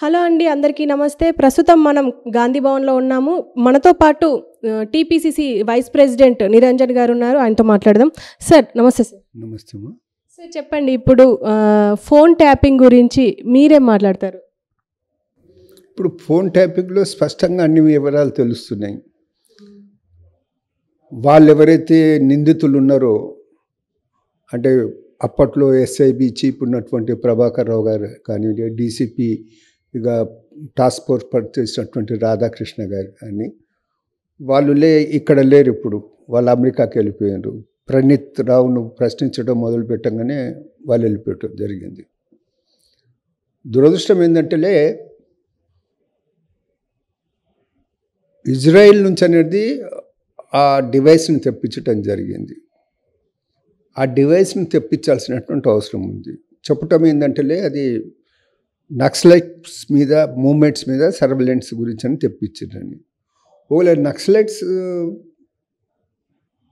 Hello అండి. అందరికీ నమస్తే. ప్రస్తుతం మనం గాంధీ భవన్‌లో ఉన్నాము. మనతో పాటు టీపీసీసీ వైస్ ప్రెసిడెంట్ నిరంజన్ గారున్నారు. ఆయనతో మాట్లాడదాం. సార్ నమస్తే సార్. నమస్తే అమ్మా. సార్ చెప్పండి, ఇప్పుడు ఫోన్ ట్యాపింగ్ గురించి మీరేం మాట్లాడతారు? ఇప్పుడు ఫోన్ ట్యాపింగ్లో స్పష్టంగా అన్ని వివరాలు తెలుస్తున్నాయి. వాళ్ళు ఎవరైతే నిందితులు ఉన్నారో, అంటే అప్పట్లో ఎస్ఐబి చీఫ్ ఉన్నటువంటి ప్రభాకర్ రావు గారు కానివ్వండి, డీసీపీ ఇక టాస్క్ ఫోర్స్ పనిచేసినటువంటి రాధాకృష్ణ గారు అని వాళ్ళు ఇక్కడ లేరు. ఇప్పుడు వాళ్ళు అమెరికాకి వెళ్ళిపోయారు. ప్రణీత్ రావును ప్రశ్నించడం మొదలు పెట్టంగానే వాళ్ళు వెళ్ళిపోవటం జరిగింది. దురదృష్టం ఏంటంటే ఇజ్రాయిల్ నుంచి అనేది ఆ డివైస్ని తెప్పించడం జరిగింది. ఆ డివైస్ని తెప్పించాల్సినటువంటి అవసరం ఉంది. చెప్పటం ఏంటంటే అది నక్సలైట్స్ మీద మూమెంట్స్ మీద సర్వేలెన్స్ గురించి అని తెప్పించారని. ఓలా నక్సలైట్స్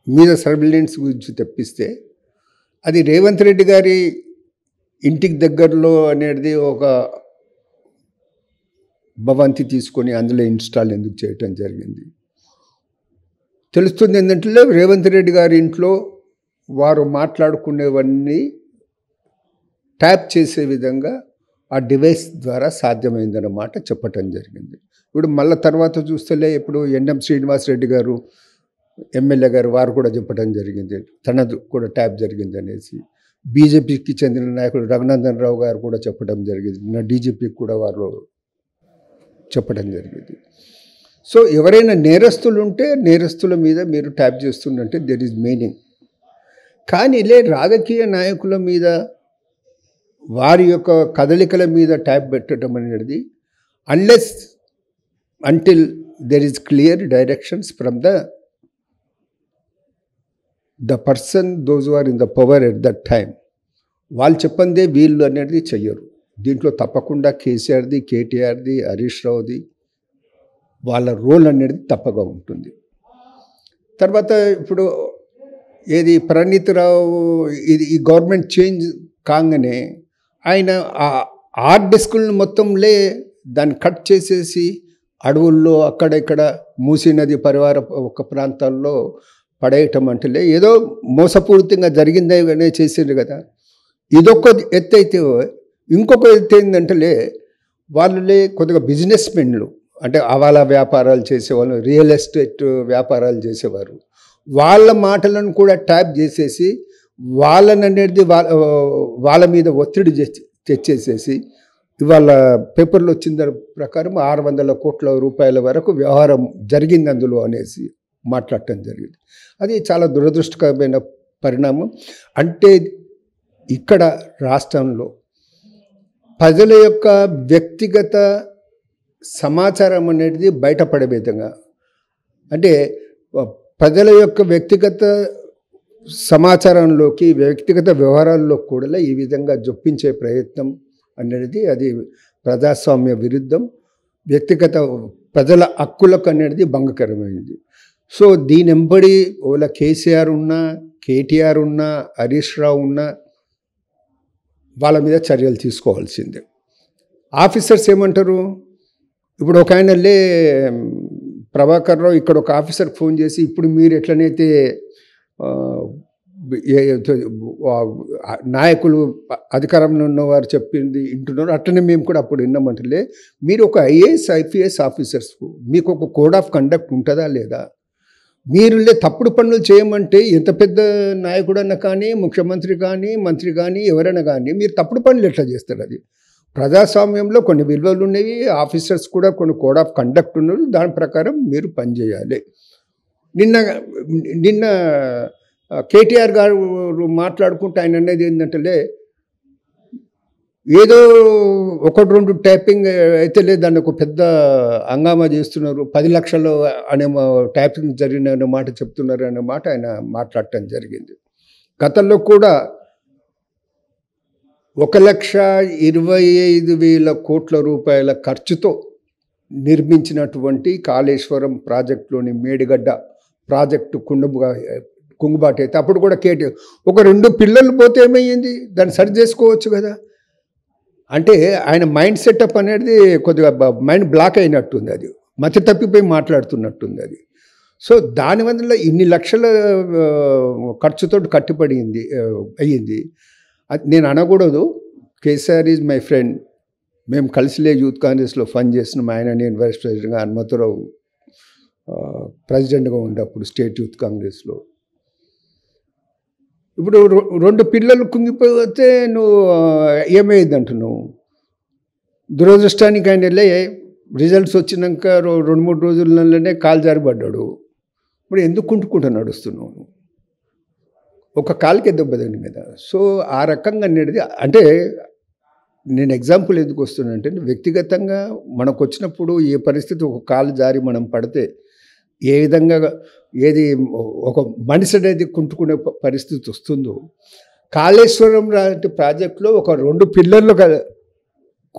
మీద సర్వేలెన్స్ గురించి తెప్పిస్తే అది రేవంత్ రెడ్డి గారి ఇంటికి దగ్గరలో అనేది ఒక భవంతి తీసుకొని అందులో ఇన్స్టాల్ ఎందుకు చేయటం జరిగింది. తెలుస్తుంది ఏంటంటే రేవంత్ రెడ్డి గారి ఇంట్లో వారు మాట్లాడుకునేవన్నీ ట్యాప్ చేసే విధంగా ఆ డివైస్ ద్వారా సాధ్యమైందన్నమాట చెప్పటం జరిగింది. ఇప్పుడు మళ్ళీ తర్వాత చూస్తేలే ఇప్పుడు ఎన్ఎం శ్రీనివాసరెడ్డి గారు ఎమ్మెల్యే గారు వారు కూడా చెప్పడం జరిగింది, తనది కూడా ట్యాప్ జరిగింది అనేసి. బీజేపీకి చెందిన నాయకుడు రఘునందన్ రావు గారు కూడా చెప్పడం జరిగింది. నా డీజీపీకి కూడా వారు చెప్పడం జరిగింది. సో ఎవరైనా నేరస్తులు ఉంటే నేరస్తుల మీద మీరు ట్యాప్ చేస్తుందంటే దెర్ ఈజ్ మీనింగ్. కానీ రాజకీయ నాయకుల మీద వారి యొక్క కదలికల మీద ట్యాప్ పెట్టడం అనేది unless until there is clear directions from the person those are in the power at that time, వాళ్ళు చెప్పందే వీళ్ళు అనేది చెయ్యరు. దీంట్లో తప్పకుండా కేసీఆర్ది, కేటీఆర్ది, హరీష్ రావుది వాళ్ళ రోల్ అనేది తప్పగా ఉంటుంది. తర్వాత ఇప్పుడు ఏది ప్రణీత్ రావు ఇది ఈ గవర్నమెంట్ చేంజ్ కాగానే ఆయన ఆ హార్డ్ డిస్కులను మొత్తంలే దాన్ని కట్ చేసేసి అడవుల్లో అక్కడ ఇక్కడ మూసీ నది పరివార ఒక ప్రాంతాల్లో పడేయటం అంటే ఏదో మోసపూరితంగా జరిగిందనే చేసింది కదా. ఇదొక ఎత్తు అయితే, ఇంకొక ఎత్తు ఏంటంటే వాళ్ళే కొద్దిగా బిజినెస్ మెన్లు, అంటే హవాలా వ్యాపారాలు చేసేవాళ్ళు, రియల్ ఎస్టేట్ వ్యాపారాలు చేసేవారు. వాళ్ళ మాటలను కూడా ట్యాప్ చేసేసి వాళ్ళని అనేది వాళ్ళ మీద ఒత్తిడి తెచ్చేసేసి ఇవాళ పేపర్లో వచ్చిన దాని ప్రకారం 600 కోట్ల రూపాయల వరకు వ్యవహారం జరిగింది అందులో అనేసి మాట్లాడటం జరిగింది. అది చాలా దురదృష్టకరమైన పరిణామం. అంటే ఇక్కడ రాష్ట్రంలో ప్రజల యొక్క వ్యక్తిగత సమాచారం అనేది బయటపడే విధంగా, అంటే ప్రజల యొక్క వ్యక్తిగత సమాచారంలోకి వ్యక్తిగత వ్యవహారాల్లో కూడా ఈ విధంగా జొప్పించే ప్రయత్నం అనేది అది ప్రజాస్వామ్య విరుద్ధం, వ్యక్తిగత ప్రజల హక్కులకు అనేది భంగకరమైనది. సో దీని వెంబడి ఓలా కేసీఆర్ ఉన్నా, కేటీఆర్ ఉన్నా, హరీష్ రావు ఉన్నా వాళ్ళ మీద చర్యలు తీసుకోవాల్సిందే. ఆఫీసర్స్ ఏమంటారు? ఇప్పుడు ఒక ఆయనలే ప్రభాకర్ రావు ఇక్కడ ఒక ఆఫీసర్కి ఫోన్ చేసి, ఇప్పుడు మీరు ఎట్లనైతే నాయకులు అధికారంలో ఉన్నవారు చెప్పింది వింటున్నారు, అట్లనే మేము కూడా అప్పుడు విన్నామంటే, మీరు ఒక ఐఏఎస్ ఐపీఎస్ ఆఫీసర్స్ మీకు ఒక కోడ్ ఆఫ్ కండక్ట్ ఉంటుందా లేదా? మీరు తప్పుడు పనులు చేయమంటే ఎంత పెద్ద నాయకుడన్నా కానీ, ముఖ్యమంత్రి కానీ, మంత్రి కానీ, ఎవరైనా కానీ మీరు తప్పుడు పనులు ఎట్లా చేస్తారు? అది ప్రజాస్వామ్యంలో కొన్ని విలువలు ఉన్నాయి, ఆఫీసర్స్ కూడా కొన్ని కోడ్ ఆఫ్ కండక్ట్ ఉన్నది, దాని ప్రకారం మీరు పనిచేయాలి. నిన్న కేటీఆర్ గారు మాట్లాడుకుంటూ ఆయన అనేది ఏంటంటే, ఏదో 1-2 ట్యాపింగ్ అయితే లేదు, దాన్ని ఒక పెద్ద హంగామా చేస్తున్నారు, 10 లక్షలు అనే ట్యాపింగ్ జరిగిన అనే మాట చెప్తున్నారు అనే మాట ఆయన మాట్లాడటం జరిగింది. గతంలో కూడా 1,25,000 కోట్ల రూపాయల ఖర్చుతో నిర్మించినటువంటి కాళేశ్వరం ప్రాజెక్టులోని మేడిగడ్డ ప్రాజెక్టు కుంగుబాటు అయితే అప్పుడు కూడా కేటీఆర్ ఒక 2 పిల్లలు పోతే ఏమయ్యింది, దాన్ని సరి చేసుకోవచ్చు కదా. అంటే ఆయన మైండ్ సెటప్ అనేది కొద్దిగా మైండ్ బ్లాక్ అయినట్టుంది, అది మతి తప్పిపోయి మాట్లాడుతున్నట్టుంది అది. సో దానివల్ల ఇన్ని లక్షల ఖర్చుతో కట్టుబడింది అయ్యింది. అది నేను అనకూడదు. KCR is my friend. మేము కలిసిలే యూత్ కాంగ్రెస్లో ఫండ్ చేస్తున్నాం. ఆయన నేను వైస్ ప్రెసిడెంట్గా, హనుమంతరావు ప్రెసిడెంట్గా ఉన్నప్పుడు స్టేట్ యూత్ కాంగ్రెస్లో. ఇప్పుడు 2 పిల్లలు కుంగిపోతే నువ్వు ఏమైంది అంటున్నావు. దురదృష్టానికి ఆయన వెళ్ళే రిజల్ట్స్ వచ్చినాక 2-3 రోజులలోనే కాలు జారిపడ్డాడు. ఇప్పుడు ఎందుకు కుంటుకుంటూ నడుస్తున్నావు? ఒక కాలుకే దెబ్బ దాని మీద. సో ఆ రకంగా అనేది అంటే నేను ఎగ్జాంపుల్ ఎందుకు వస్తున్నానంటే, వ్యక్తిగతంగా మనకు వచ్చినప్పుడు ఏ పరిస్థితి ఒక కాలు జారి మనం పడితే ఏ విధంగా ఏది ఒక మనిషి అనేది కుంటుకునే పరిస్థితి వస్తుందో, కాళేశ్వరం లాంటి ప్రాజెక్టులో ఒక 2 పిల్లర్లు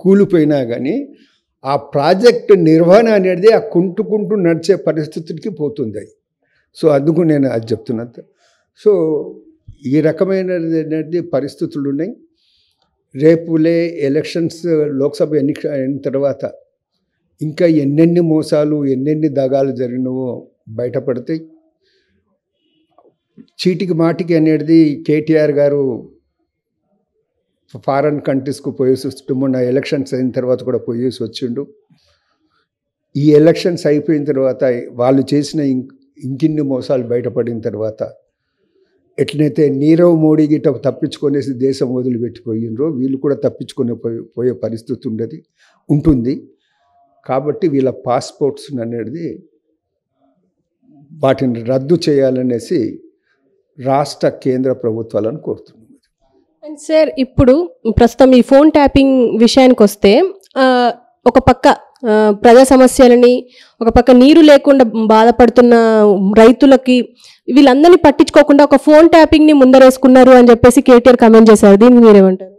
కూలిపోయినా కానీ ఆ ప్రాజెక్టు నిర్వహణ అనేది ఆ కుంటుకుంటూ నడిచే పరిస్థితికి పోతుంది. సో అందుకు నేను అది చెప్తున్నాను. సో ఈ రకమైనది పరిస్థితులు ఉన్నాయి. రేపులే ఎలక్షన్స్, లోక్సభ ఎన్నిక అయిన తర్వాత ఇంకా ఎన్నెన్ని మోసాలు, ఎన్నెన్ని దగాలు జరిగినవో బయటపడతాయి. చీటికి మాటికి అనేది కేటీఆర్ గారు ఫారెన్ కంట్రీస్కు పోయేసి వస్తూ, మొన్న ఎలక్షన్స్ అయిన తర్వాత కూడా పోయేసి వచ్చిండు. ఈ ఎలక్షన్స్ అయిపోయిన తర్వాత వాళ్ళు చేసిన ఇంకిన్ని మోసాలు బయటపడిన తర్వాత ఎట్లయితే నీరవ్ మోడీ గిట్ట తప్పించుకొనేసి దేశం వదిలిపెట్టిపోయినరో వీళ్ళు కూడా తప్పించుకొని పోయే పరిస్థితి ఉంటుంది. కాబట్టి వీళ్ళ పాస్పోర్ట్స్ అనేది వాటిని రద్దు చేయాలనేసి రాష్ట్ర కేంద్ర ప్రభుత్వాలను కోరుతున్నాం. అండ్ సార్, ఇప్పుడు ప్రస్తుతం ఈ ఫోన్ ట్యాపింగ్ విషయానికి వస్తే ఒక పక్క ప్రజా సమస్యలని, ఒక పక్క నీరు లేకుండా బాధపడుతున్న రైతులకి వీళ్ళందరినీ పట్టించుకోకుండా ఒక ఫోన్ ట్యాపింగ్ని ముందరేసుకున్నారు అని చెప్పేసి కేటీఆర్ కామెంట్ చేశారు. దీన్ని మీరేమంటారు?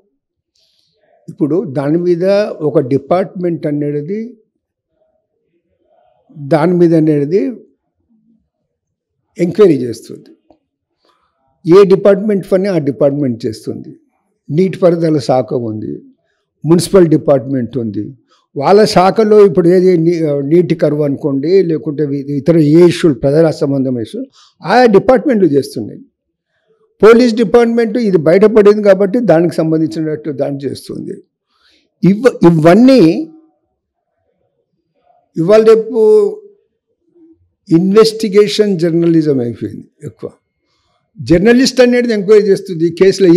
ఇప్పుడు దాని మీద ఒక డిపార్ట్మెంట్ అనేది ఎంక్వైరీ చేస్తుంది. ఏ డిపార్ట్మెంట్ పని ఆ డిపార్ట్మెంట్ చేస్తుంది. నీటిపారుదల శాఖ ఉంది, మున్సిపల్ డిపార్ట్మెంట్ ఉంది. వాళ్ళ శాఖలో ఇప్పుడు ఏది నీటి కరువు అనుకోండి, లేకుంటే ఇతర ఏ ఇష్యూలు, ప్రజల సంబంధం ఇష్యూలు ఆయా డిపార్ట్మెంట్లు చేస్తున్నాయి. పోలీస్ డిపార్ట్మెంట్ ఇది బయటపడింది కాబట్టి దానికి సంబంధించినట్టు దాన్ని చేస్తుంది. ఇవన్నీ ఇవాళ రేపు ఇన్వెస్టిగేషన్ జర్నలిజం అయిపోయింది. ఎక్కువ జర్నలిస్ట్ అనేది ఎంక్వైరీ చేస్తుంది, కేసులో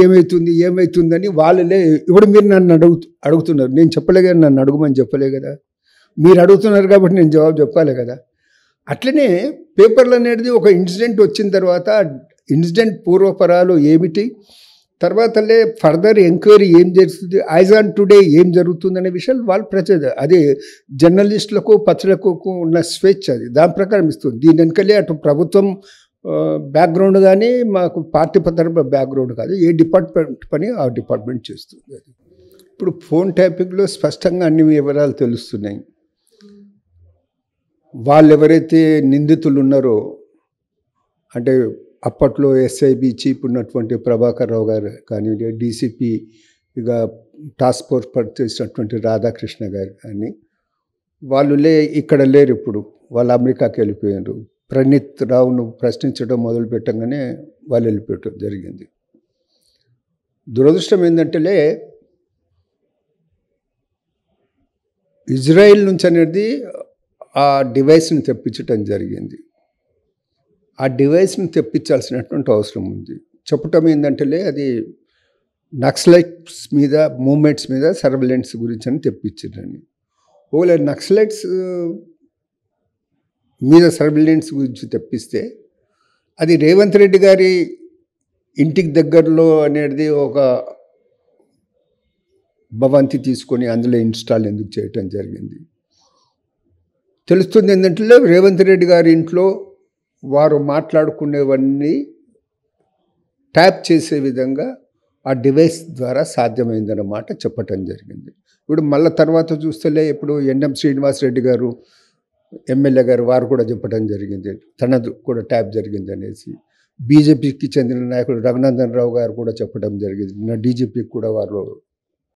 ఏమవుతుందని వాళ్ళే. ఇప్పుడు మీరు నన్ను అడుగుతున్నారు, నేను చెప్పలే కదా, నన్ను అడుగుమని చెప్పలే కదా, మీరు అడుగుతున్నారు కాబట్టి నేను జవాబు చెప్పాలి కదా. అట్లనే పేపర్లు అనేది ఒక ఇన్సిడెంట్ వచ్చిన తర్వాత ఇన్సిడెంట్ పూర్వపరాలు ఏమిటి, తర్వాతలే ఫర్దర్ ఎంక్వైరీ ఏం జరుగుతుంది, యాజ్ ఆన్ టుడే ఏం జరుగుతుందనే విషయాలు వాళ్ళు అదే జర్నలిస్టులకు పత్రికలకు ఉన్న స్వేచ్ఛ అది దాని ప్రకారం ఇస్తుంది. దీని వెనకలే అటు ప్రభుత్వం బ్యాక్గ్రౌండ్ కానీ మాకు పార్టీ పత్రిక బ్యాక్గ్రౌండ్ కాదు, ఏ డిపార్ట్మెంట్ పని ఆ డిపార్ట్మెంట్ చేస్తుంది. అది ఇప్పుడు ఫోన్ ట్యాపింగ్లో స్పష్టంగా అన్ని వివరాలు తెలుస్తున్నాయి. వాళ్ళు ఎవరైతే నిందితులు ఉన్నారో, అంటే అప్పట్లో ఎస్ఐబి చీఫ్ ఉన్నటువంటి ప్రభాకర్ రావు గారు కానీ, డీసీపీగా టాస్క్ ఫోర్స్ పనిచేసినటువంటి రాధాకృష్ణ గారు కానీ, వాళ్ళు ఇక్కడ లేరు. ఇప్పుడు వాళ్ళు అమెరికాకి వెళ్ళిపోయారు. ప్రణీత్ రావును ప్రశ్నించడం మొదలు పెట్టగానే వాళ్ళు వెళ్ళిపోవటం జరిగింది. దురదృష్టం ఏంటంటే ఇజ్రాయిల్ నుంచి అనేది ఆ డివైస్ని తెప్పించడం జరిగింది. ఆ డివైస్ని తెప్పించాల్సినటువంటి అవసరం ఉంది. చెప్పటం ఏంటంటే అది నక్సలైట్స్ మీద, మూమెంట్స్ మీద సర్వేలెన్స్ గురించి అని తెప్పించారని. ఒకవేళ నక్సలైట్స్ మీద సర్వేలెన్స్ గురించి తెప్పిస్తే అది రేవంత్ రెడ్డి గారి ఇంటికి దగ్గరలో అనేది ఒక భవంతి తీసుకొని అందులో ఇన్స్టాల్ ఎందుకు చేయటం జరిగింది. తెలుస్తుంది ఏంటంటే రేవంత్ రెడ్డి గారి ఇంట్లో వారు మాట్లాడుకునేవన్నీ ట్యాప్ చేసే విధంగా ఆ డివైస్ ద్వారా సాధ్యమైందన్నమాట చెప్పటం జరిగింది. ఇప్పుడు మళ్ళీ తర్వాత చూస్తేలే ఇప్పుడు ఎన్ఎం శ్రీనివాసరెడ్డి గారు ఎమ్మెల్యే గారు వారు కూడా చెప్పడం జరిగింది, తనది కూడా ట్యాప్ జరిగింది అనేసి. బీజేపీకి చెందిన నాయకుడు రఘునందన్ రావు గారు కూడా చెప్పడం జరిగింది. నా డీజీపీకి కూడా వారు